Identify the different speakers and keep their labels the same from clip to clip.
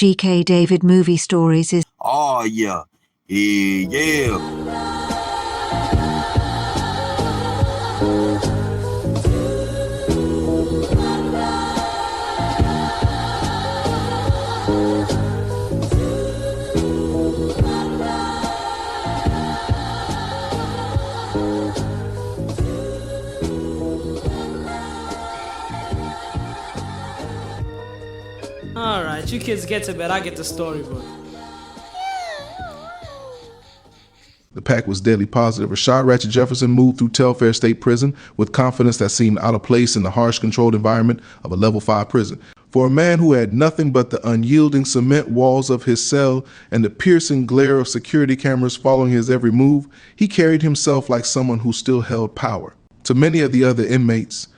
Speaker 1: G.K. David Movie Stories is...
Speaker 2: Oh, yeah. Yeah.
Speaker 3: Alright, you kids get to bed, I get the storybook.
Speaker 4: The pack was deadly positive. Rashad Ratchet Jefferson moved through Telfair State Prison with confidence that seemed out of place in the harsh, controlled environment of a level 5 prison. For a man who had nothing but the unyielding cement walls of his cell and the piercing glare of security cameras following his every move, he carried himself like someone who still held power. To many of the other inmates,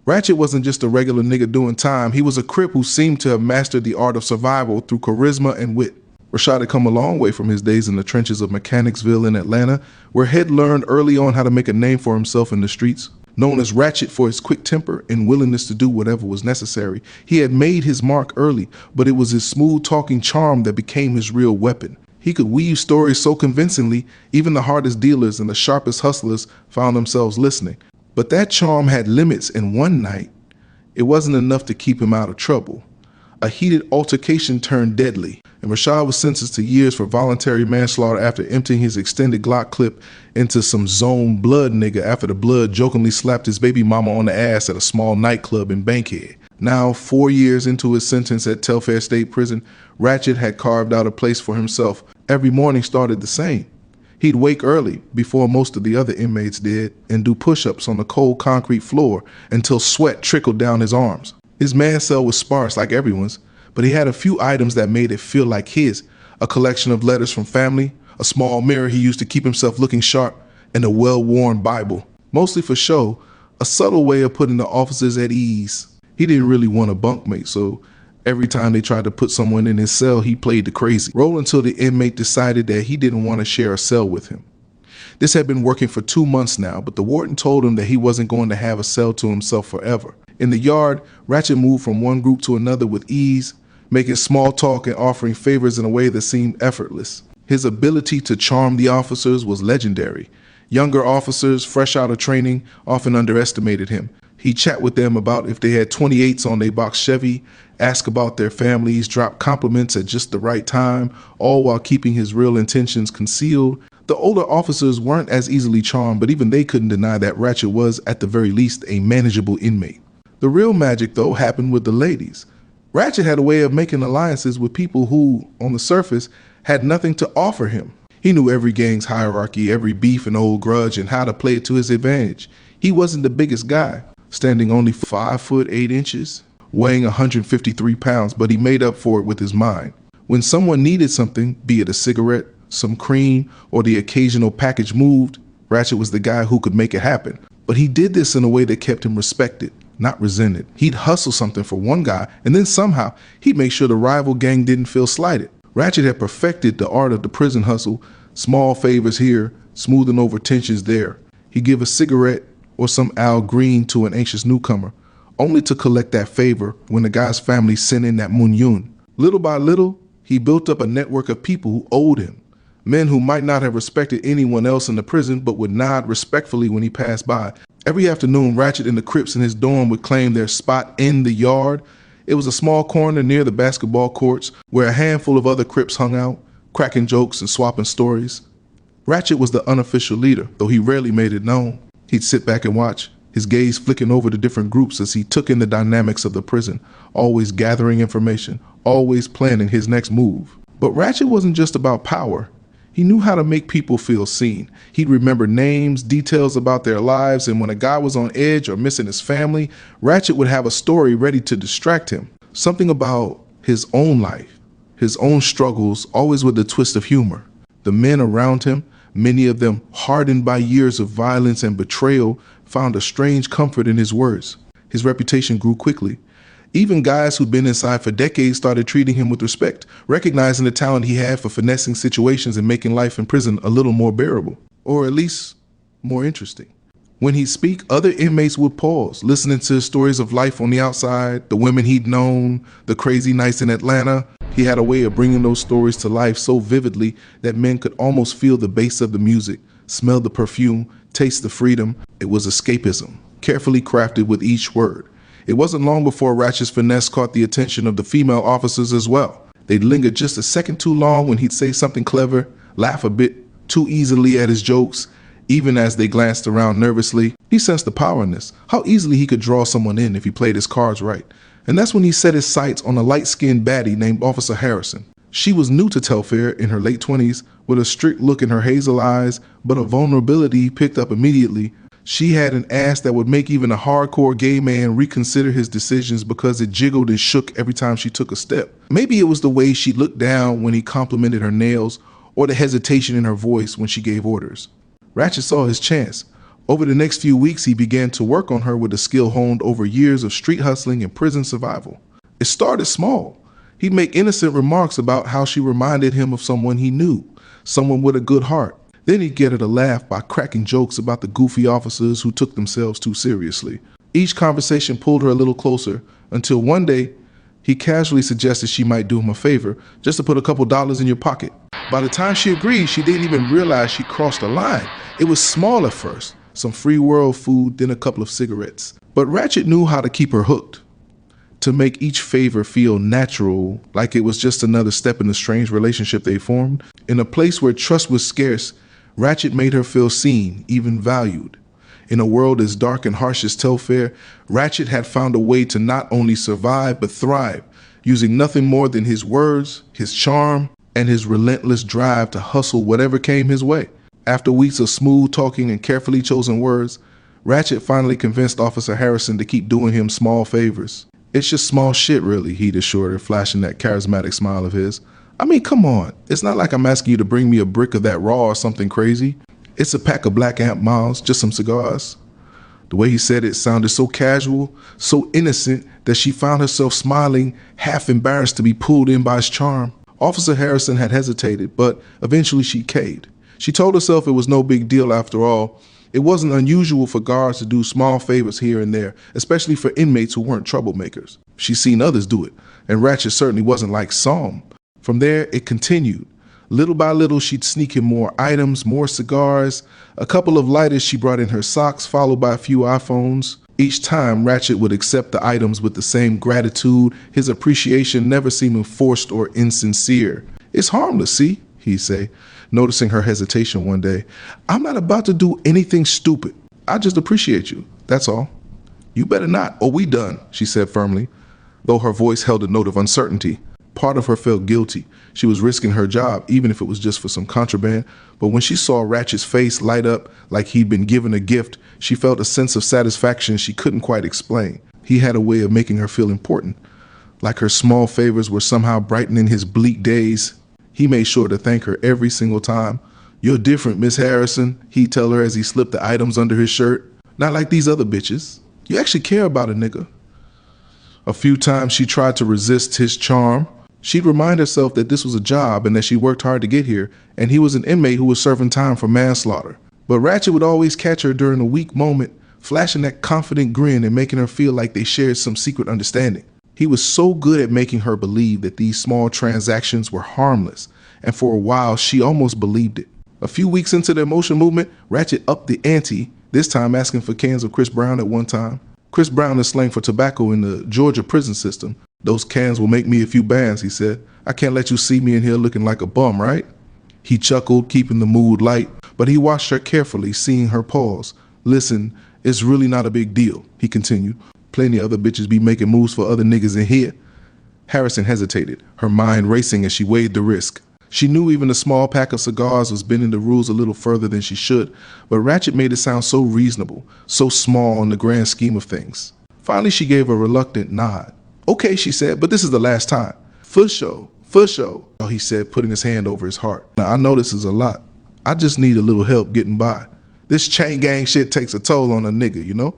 Speaker 4: Ratchet wasn't just a regular nigga doing time. He was a crip who seemed to have mastered the art of survival through charisma and wit. Rashad had come a long way from his days in the trenches of Mechanicsville in Atlanta, where Head learned early on how to make a name for himself in the streets. Known as Ratchet for his quick temper and willingness to do whatever was necessary, he had made his mark early, but it was his smooth-talking charm that became his real weapon. He could weave stories so convincingly, even the hardest dealers and the sharpest hustlers found themselves listening. But that charm had limits, and one night, it wasn't enough to keep him out of trouble. A heated altercation turned deadly, and Rashad was sentenced to years for voluntary manslaughter after emptying his extended Glock clip into some zone blood nigga after the blood jokingly slapped his baby mama on the ass at a small nightclub in Bankhead. Now, 4 years into his sentence at Telfair State Prison, Ratchet had carved out a place for himself. Every morning started the same. He'd wake early, before most of the other inmates did, and do push-ups on the cold concrete floor until sweat trickled down his arms. His man cell was sparse like everyone's, but he had a few items that made it feel like his. A collection of letters from family, a small mirror he used to keep himself looking sharp, and a well-worn Bible. Mostly for show, a subtle way of putting the officers at ease. He didn't really want a bunkmate, so every time they tried to put someone in his cell, he played the crazy role until the inmate decided that he didn't want to share a cell with him. This had been working for 2 months now, but the warden told him that he wasn't going to have a cell to himself forever. In the yard, Ratchet moved from one group to another with ease, making small talk and offering favors in a way that seemed effortless. His ability to charm the officers was legendary. Younger officers, fresh out of training, often underestimated him. He'd chat with them about if they had 28s on their box Chevy, ask about their families, drop compliments at just the right time, all while keeping his real intentions concealed. The older officers weren't as easily charmed, but even they couldn't deny that Ratchet was, at the very least, a manageable inmate. The real magic, though, happened with the ladies. Ratchet had a way of making alliances with people who, on the surface, had nothing to offer him. He knew every gang's hierarchy, every beef and old grudge, and how to play it to his advantage. He wasn't the biggest guy, standing only 5 foot 8 inches, weighing 153 pounds, but he made up for it with his mind. When someone needed something, be it a cigarette, some cream, or the occasional package moved, Ratchet was the guy who could make it happen. But he did this in a way that kept him respected, not resented. He'd hustle something for one guy, and then somehow he'd make sure the rival gang didn't feel slighted. Ratchet had perfected the art of the prison hustle, small favors here, smoothing over tensions there. He'd give a cigarette or some Al Green to an anxious newcomer, only to collect that favor when the guy's family sent in that munyun. Little by little, he built up a network of people who owed him. Men who might not have respected anyone else in the prison but would nod respectfully when he passed by. Every afternoon, Ratchet and the Crips in his dorm would claim their spot in the yard. It was a small corner near the basketball courts where a handful of other Crips hung out, cracking jokes and swapping stories. Ratchet was the unofficial leader, though he rarely made it known. He'd sit back and watch, his gaze flicking over the different groups as he took in the dynamics of the prison, always gathering information, always planning his next move. But Ratchet wasn't just about power. He knew how to make people feel seen. He'd remember names, details about their lives, and when a guy was on edge or missing his family, Ratchet would have a story ready to distract him. Something about his own life, his own struggles, always with a twist of humor. The men around him, many of them hardened by years of violence and betrayal, found a strange comfort in his words. His reputation grew quickly. Even guys who'd been inside for decades started treating him with respect, recognizing the talent he had for finessing situations and making life in prison a little more bearable, or at least more interesting. When he'd speak, other inmates would pause, listening to his stories of life on the outside, the women he'd known, the crazy nights in Atlanta. He had a way of bringing those stories to life so vividly that men could almost feel the bass of the music, smell the perfume, taste the freedom. It was escapism, carefully crafted with each word. It wasn't long before Ratchet's finesse caught the attention of the female officers as well. They'd linger just a second too long when he'd say something clever, laugh a bit too easily at his jokes. Even as they glanced around nervously, he sensed the power in this, how easily he could draw someone in if he played his cards right. And that's when he set his sights on a light-skinned baddie named Officer Harrison. She was new to Telfair, in her late 20s, with a strict look in her hazel eyes, but a vulnerability he picked up immediately. She had an ass that would make even a hardcore gay man reconsider his decisions because it jiggled and shook every time she took a step. Maybe it was the way she looked down when he complimented her nails, or the hesitation in her voice when she gave orders. Ratchet saw his chance. Over the next few weeks, he began to work on her with a skill honed over years of street hustling and prison survival. It started small. He'd make innocent remarks about how she reminded him of someone he knew, someone with a good heart. Then he'd get her to laugh by cracking jokes about the goofy officers who took themselves too seriously. Each conversation pulled her a little closer, until one day, he casually suggested she might do him a favor, just to put a couple dollars in your pocket. By the time she agreed, she didn't even realize she crossed a line. It was small at first, some free world food, then a couple of cigarettes. But Ratchet knew how to keep her hooked, to make each favor feel natural, like it was just another step in the strange relationship they formed. In a place where trust was scarce, Ratchet made her feel seen, even valued. In a world as dark and harsh as Telfair, Ratchet had found a way to not only survive but thrive, using nothing more than his words, his charm, and his relentless drive to hustle whatever came his way. After weeks of smooth talking and carefully chosen words, Ratchet finally convinced Officer Harrison to keep doing him small favors. It's just small shit, really, he'd assured her, flashing that charismatic smile of his. I mean, come on. It's not like I'm asking you to bring me a brick of that raw or something crazy. It's a pack of Black Amp Miles, just some cigars. The way he said it sounded so casual, so innocent, that she found herself smiling, half embarrassed to be pulled in by his charm. Officer Harrison had hesitated, but eventually she caved. She told herself it was no big deal after all. It wasn't unusual for guards to do small favors here and there, especially for inmates who weren't troublemakers. She'd seen others do it, and Ratchet certainly wasn't like some. From there, it continued. Little by little, she'd sneak in more items, more cigars, a couple of lighters she brought in her socks, followed by a few iPhones. Each time, Ratchet would accept the items with the same gratitude, his appreciation never seeming forced or insincere. It's harmless, see? He'd say, noticing her hesitation one day. I'm not about to do anything stupid. I just appreciate you, that's all. You better not, or we done, she said firmly, though her voice held a note of uncertainty. Part of her felt guilty. She was risking her job, even if it was just for some contraband. But when she saw Ratchet's face light up like he'd been given a gift, she felt a sense of satisfaction she couldn't quite explain. He had a way of making her feel important, like her small favors were somehow brightening his bleak days. He made sure to thank her every single time. You're different, Miss Harrison, he'd tell her as he slipped the items under his shirt. Not like these other bitches. You actually care about a nigga. A few times she tried to resist his charm. She'd remind herself that this was a job and that she worked hard to get here, and he was an inmate who was serving time for manslaughter. But Ratchet would always catch her during a weak moment, flashing that confident grin and making her feel like they shared some secret understanding. He was so good at making her believe that these small transactions were harmless, and for a while she almost believed it. A few weeks into the emotion movement, Ratchet upped the ante, this time asking for cans of Chris Brown at one time. Chris Brown is slang for tobacco in the Georgia prison system. Those cans will make me a few bands, he said. I can't let you see me in here looking like a bum, right? He chuckled, keeping the mood light, but he watched her carefully, seeing her pause. Listen, it's really not a big deal, he continued. Plenty of other bitches be making moves for other niggas in here. Harrison hesitated, her mind racing as she weighed the risk. She knew even a small pack of cigars was bending the rules a little further than she should, but Ratchet made it sound so reasonable, so small in the grand scheme of things. Finally, she gave a reluctant nod. Okay, she said, but this is the last time. For sure, he said, putting his hand over his heart. Now, I know this is a lot. I just need a little help getting by. This chain gang shit takes a toll on a nigga, you know?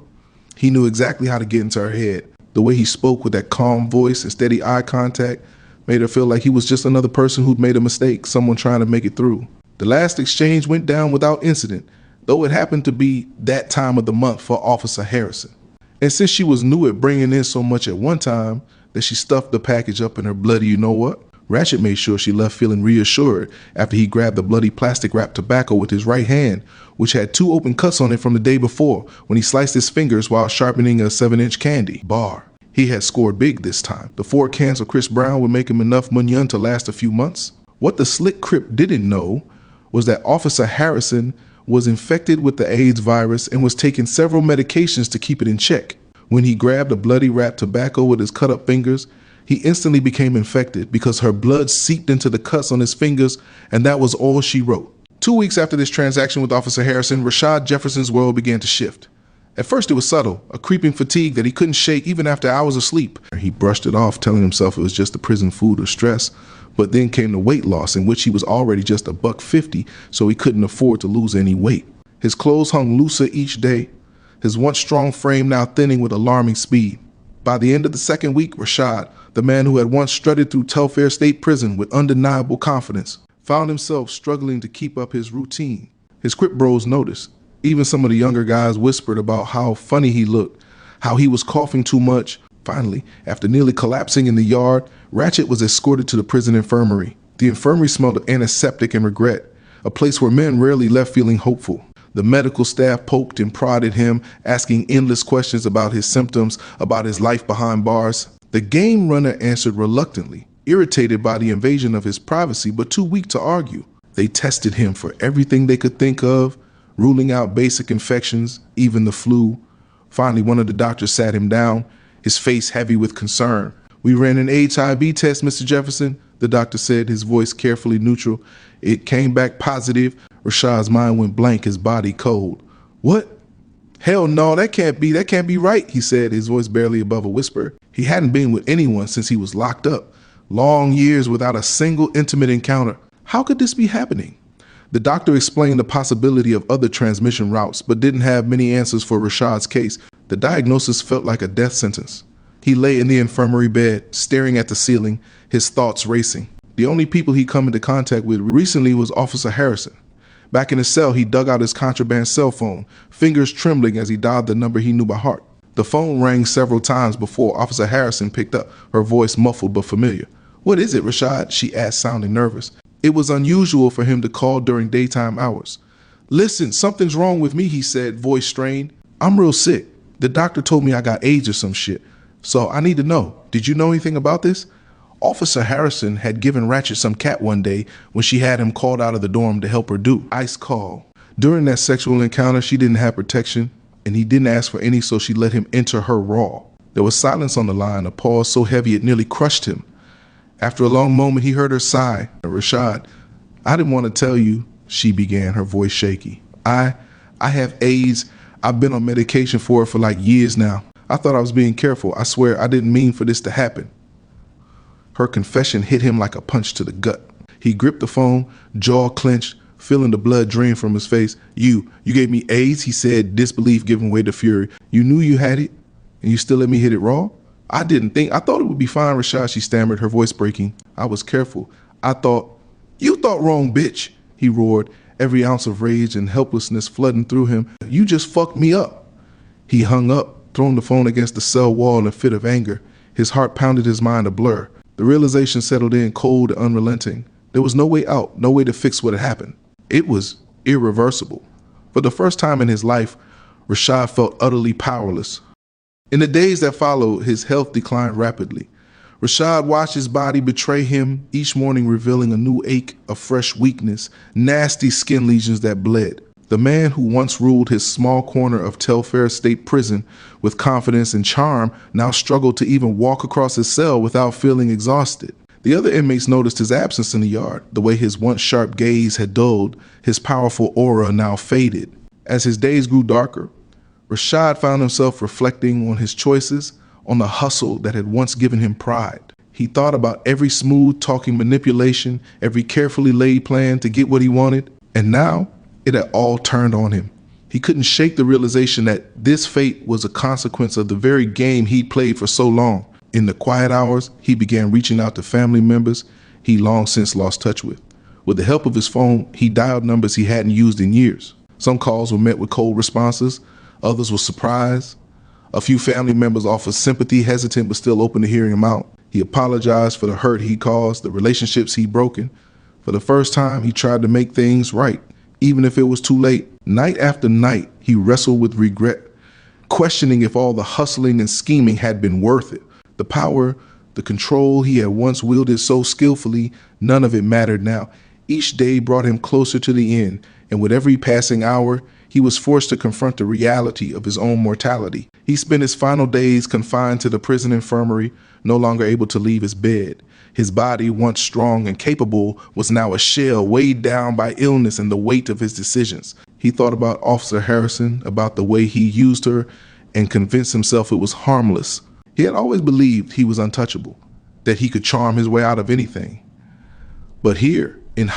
Speaker 4: He knew exactly how to get into her head. The way he spoke with that calm voice and steady eye contact made her feel like he was just another person who'd made a mistake, someone trying to make it through. The last exchange went down without incident. though it happened to be that time of the month for Officer Harrison. And since she was new at bringing in so much at one time that she stuffed the package up in her bloody you-know-what, Ratchet made sure she left feeling reassured after he grabbed the bloody plastic-wrapped tobacco with his right hand, which had 2 open cuts on it from the day before when he sliced his fingers while sharpening a 7-inch candy bar. He had scored big this time. The 4 cans of Chris Brown would make him enough munyon to last a few months. What the slick Crip didn't know was that Officer Harrison was infected with the AIDS virus and was taking several medications to keep it in check. When he grabbed a bloody wrapped tobacco with his cut-up fingers, he instantly became infected because her blood seeped into the cuts on his fingers, and that was all she wrote. 2 weeks after this transaction with Officer Harrison, Rashad Jefferson's world began to shift. At first it was subtle, a creeping fatigue that he couldn't shake even after hours of sleep. He brushed it off, telling himself it was just the prison food or stress, but then came the weight loss, in which he was already just $150, so he couldn't afford to lose any weight. His clothes hung looser each day, his once strong frame now thinning with alarming speed. By the end of the second week, Rashad, the man who had once strutted through Telfair State Prison with undeniable confidence, found himself struggling to keep up his routine. His Crip bros noticed. Even some of the younger guys whispered about how funny he looked, how he was coughing too much. Finally, after nearly collapsing in the yard, Ratchet was escorted to the prison infirmary. The infirmary smelled of antiseptic and regret, a place where men rarely left feeling hopeful. The medical staff poked and prodded him, asking endless questions about his symptoms, about his life behind bars. The game runner answered reluctantly, irritated by the invasion of his privacy, but too weak to argue. They tested him for everything they could think of, ruling out basic infections, even the flu. Finally, one of the doctors sat him down, his face heavy with concern. "We ran an HIV test, Mr. Jefferson," the doctor said, his voice carefully neutral. "It came back positive." Rashad's mind went blank, his body cold. "What? Hell no, that can't be right," he said, his voice barely above a whisper. He hadn't been with anyone since he was locked up. Long years without a single intimate encounter. How could this be happening? The doctor explained the possibility of other transmission routes, but didn't have many answers for Rashad's case. The diagnosis felt like a death sentence. He lay in the infirmary bed, staring at the ceiling, his thoughts racing. The only people he'd come into contact with recently was Officer Harrison. Back in his cell, he dug out his contraband cell phone, fingers trembling as he dialed the number he knew by heart. The phone rang several times before Officer Harrison picked up, her voice muffled but familiar. "What is it, Rashad?" she asked, sounding nervous. It was unusual for him to call during daytime hours. "Listen, something's wrong with me," he said, voice strained. "I'm real sick. The doctor told me I got AIDS or some shit. So I need to know, did you know anything about this?" Officer Harrison had given Ratchet some cat one day when she had him called out of the dorm to help her do ice call. During that sexual encounter, she didn't have protection, and he didn't ask for any, so she let him enter her raw. There was silence on the line, a pause so heavy it nearly crushed him. After a long moment, he heard her sigh. "Rashad, I didn't want to tell you," she began, her voice shaky. I have AIDS. I've been on medication for it for like years now. I thought I was being careful. I swear I didn't mean for this to happen." Her confession hit him like a punch to the gut. He gripped the phone, jaw clenched, feeling the blood drain from his face. You gave me AIDS," he said, disbelief giving way to fury. "You knew you had it, and you still let me hit it raw?" I thought it would be fine, Rashad," she stammered, her voice breaking. "I was careful. You thought wrong, bitch," he roared, every ounce of rage and helplessness flooding through him. "You just fucked me up." He hung up, throwing the phone against the cell wall in a fit of anger. His heart pounded, his mind a blur. The realization settled in, cold and unrelenting. There was no way out, no way to fix what had happened. It was irreversible. For the first time in his life, Rashad felt utterly powerless. In the days that followed, his health declined rapidly. Rashad watched his body betray him, each morning revealing a new ache, a fresh weakness, nasty skin lesions that bled. The man who once ruled his small corner of Telfair State Prison with confidence and charm now struggled to even walk across his cell without feeling exhausted. The other inmates noticed his absence in the yard, the way his once sharp gaze had dulled, his powerful aura now faded. As his days grew darker, Rashad found himself reflecting on his choices, on the hustle that had once given him pride. He thought about every smooth-talking manipulation, every carefully laid plan to get what he wanted, and now it had all turned on him. He couldn't shake the realization that this fate was a consequence of the very game he'd played for so long. In the quiet hours, he began reaching out to family members he long since lost touch with. With the help of his phone, he dialed numbers he hadn't used in years. Some calls were met with cold responses, others were surprised. A few family members offered sympathy, hesitant but still open to hearing him out. He apologized for the hurt he caused, the relationships he'd broken. For the first time, he tried to make things right, even if it was too late. Night after night, he wrestled with regret, questioning if all the hustling and scheming had been worth it. The power, the control he had once wielded so skillfully, none of it mattered now. Each day brought him closer to the end, and with every passing hour, he was forced to confront the reality of his own mortality. He spent his final days confined to the prison infirmary, no longer able to leave his bed. His body, once strong and capable, was now a shell weighed down by illness and the weight of his decisions. He thought about Officer Harrison, about the way he used her, and convinced himself it was harmless. He had always believed he was untouchable, that he could charm his way out of anything. But here, in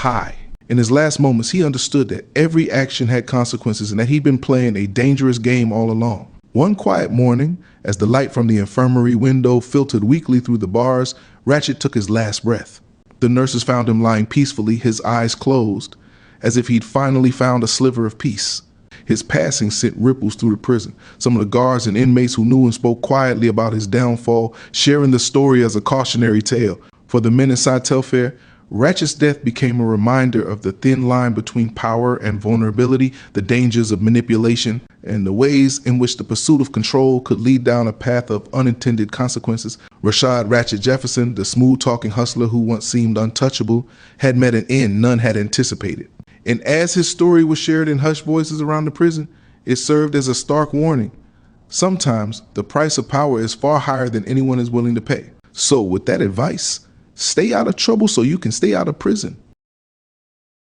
Speaker 4: his last moments, he understood that every action had consequences and that he'd been playing a dangerous game all along. One quiet morning, as the light from the infirmary window filtered weakly through the bars, Ratchet took his last breath. The nurses found him lying peacefully, his eyes closed, as if he'd finally found a sliver of peace. His passing sent ripples through the prison. Some of the guards and inmates who knew him spoke quietly about his downfall, sharing the story as a cautionary tale. For the men inside Telfair, Ratchet's death became a reminder of the thin line between power and vulnerability, the dangers of manipulation, and the ways in which the pursuit of control could lead down a path of unintended consequences. Rashad Ratchet Jefferson, the smooth-talking hustler who once seemed untouchable, had met an end none had anticipated. And as his story was shared in hushed voices around the prison, it served as a stark warning. Sometimes the price of power is far higher than anyone is willing to pay. So with that advice, stay out of trouble so you can stay out of prison.